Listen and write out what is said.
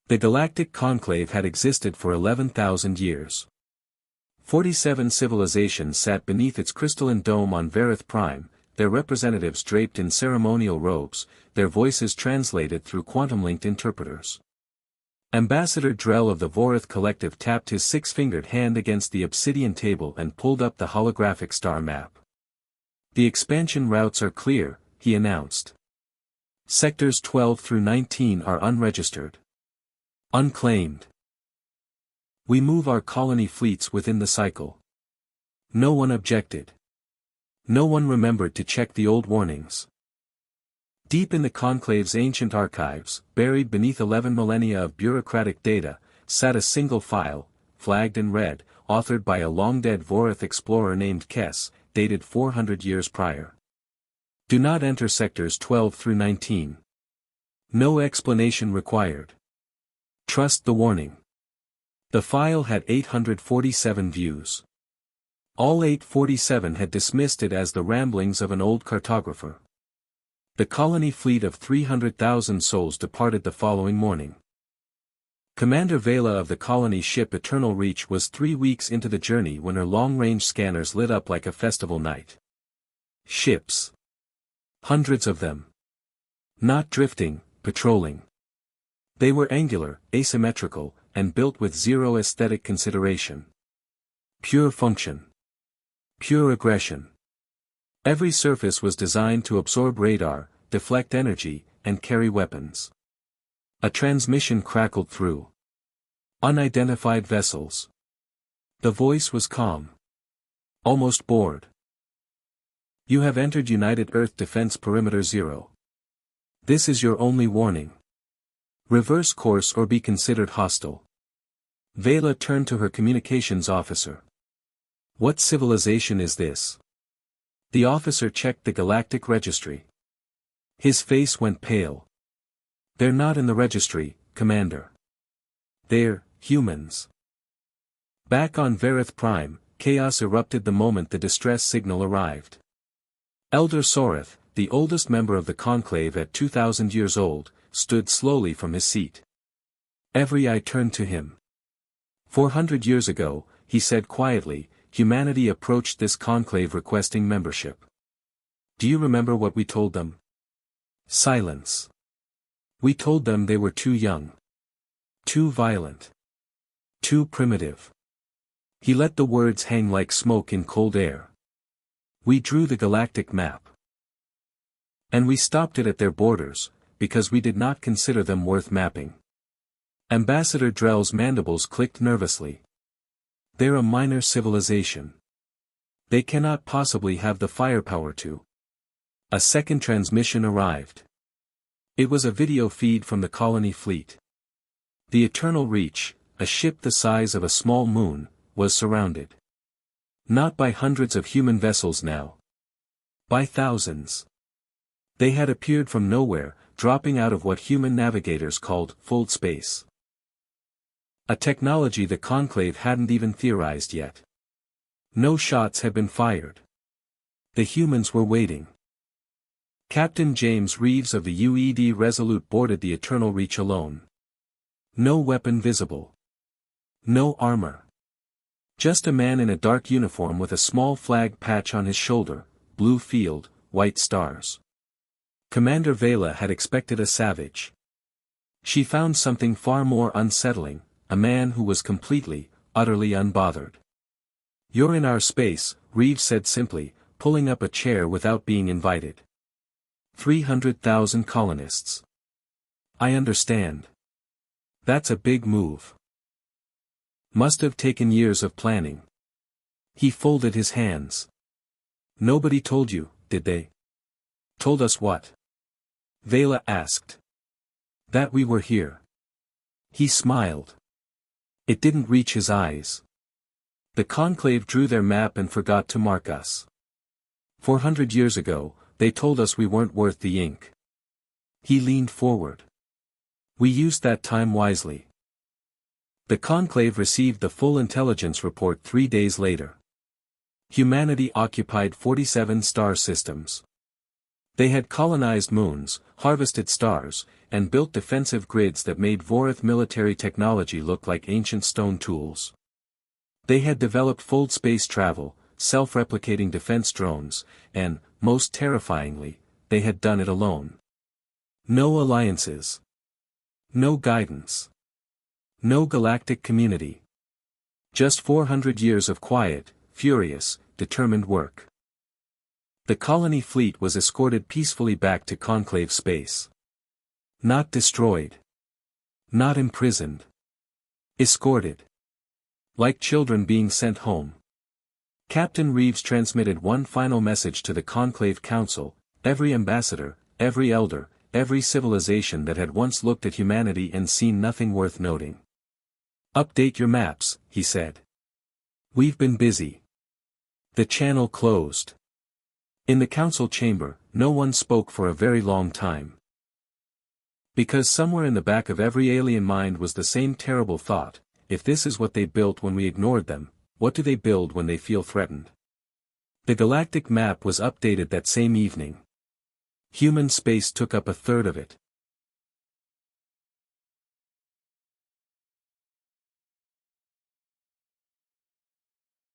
The Galactic Conclave had existed for 11,000 years. 47 civilizations sat beneath its crystalline dome on Varith Prime, their representatives draped in ceremonial robes, their voices translated through quantum-linked interpreters. Ambassador Drell of the Vorith Collective tapped his six-fingered hand against the obsidian table and pulled up the holographic star map. "The expansion routes are clear," he announced. "Sectors 12 through 19 are unregistered. Unclaimed. We move our colony fleets within the cycle." No one objected. No one remembered to check the old warnings. Deep in the Conclave's ancient archives, buried beneath 11 millennia of bureaucratic data, sat a single file, flagged in red, authored by a long-dead Vorith explorer named Kess, dated 400 years prior. "Do not enter sectors 12 through 19. No explanation required. Trust the warning." The file had 847 views. All 847 had dismissed it as the ramblings of an old cartographer. The colony fleet of 300,000 souls departed the following morning. Commander Vela of the colony ship Eternal Reach was 3 weeks into the journey when her long-range scanners lit up like a festival night. Ships. Hundreds of them. Not drifting, patrolling. They were angular, asymmetrical, and built with zero aesthetic consideration. Pure function. Pure aggression. Every surface was designed to absorb radar, deflect energy, and carry weapons. A transmission crackled through. Unidentified vessels. The voice was calm. Almost bored. "You have entered United Earth Defense Perimeter 0. This is your only warning. Reverse course or be considered hostile." Vela turned to her communications officer. "What civilization is this?" The officer checked the Galactic Registry. His face went pale. "They're not in the registry, Commander. They're humans." Back on Varith Prime, chaos erupted the moment the distress signal arrived. Elder Soreth, the oldest member of the Conclave at 2,000 years old, stood slowly from his seat. Every eye turned to him. 400 years ago, he said quietly, humanity approached this conclave requesting membership. "Do you remember what we told them?" Silence. "We told them they were too young. Too violent. Too primitive." He let the words hang like smoke in cold air. "We drew the galactic map. And we stopped it at their borders, because we did not consider them worth mapping." Ambassador Drell's mandibles clicked nervously. "They're a minor civilization. They cannot possibly have the firepower to." A second transmission arrived. It was a video feed from the colony fleet. The Eternal Reach, a ship the size of a small moon, was surrounded. Not by hundreds of human vessels now. By thousands. They had appeared from nowhere, dropping out of what human navigators called fold space. A technology the Conclave hadn't even theorized yet. No shots had been fired. The humans were waiting. Captain James Reeves of the UED Resolute boarded the Eternal Reach alone. No weapon visible. No armor. Just a man in a dark uniform with a small flag patch on his shoulder, blue field, white stars. Commander Vela had expected a savage. She found something far more unsettling, a man who was completely, utterly unbothered. "You're in our space," Reeves said simply, pulling up a chair without being invited. 300,000 colonists. "I understand. That's a big move. Must have taken years of planning." He folded his hands. "Nobody told you, did they?" "Told us what?" Vela asked. "That we were here." He smiled. It didn't reach his eyes. "The Conclave drew their map and forgot to mark us. 400 years ago, they told us we weren't worth the ink." He leaned forward. "We used that time wisely." The Conclave received the full intelligence report 3 days later. Humanity occupied 47 star systems. They had colonized moons, harvested stars, and built defensive grids that made Vorath military technology look like ancient stone tools. They had developed full space travel, self-replicating defense drones, and, most terrifyingly, they had done it alone. No alliances. No guidance. No galactic community. Just 400 years of quiet, furious, determined work. The colony fleet was escorted peacefully back to conclave space. Not destroyed. Not imprisoned. Escorted. Like children being sent home. Captain Reeves transmitted one final message to the Conclave Council: every ambassador, every elder, every civilization that had once looked at humanity and seen nothing worth noting. Update your maps, he said. We've been busy. The channel closed. In the council chamber, no one spoke for a very long time. Because somewhere in the back of every alien mind was the same terrible thought: if this is what they built when we ignored them, what do they build when they feel threatened? The galactic map was updated that same evening. Human space took up a third of it.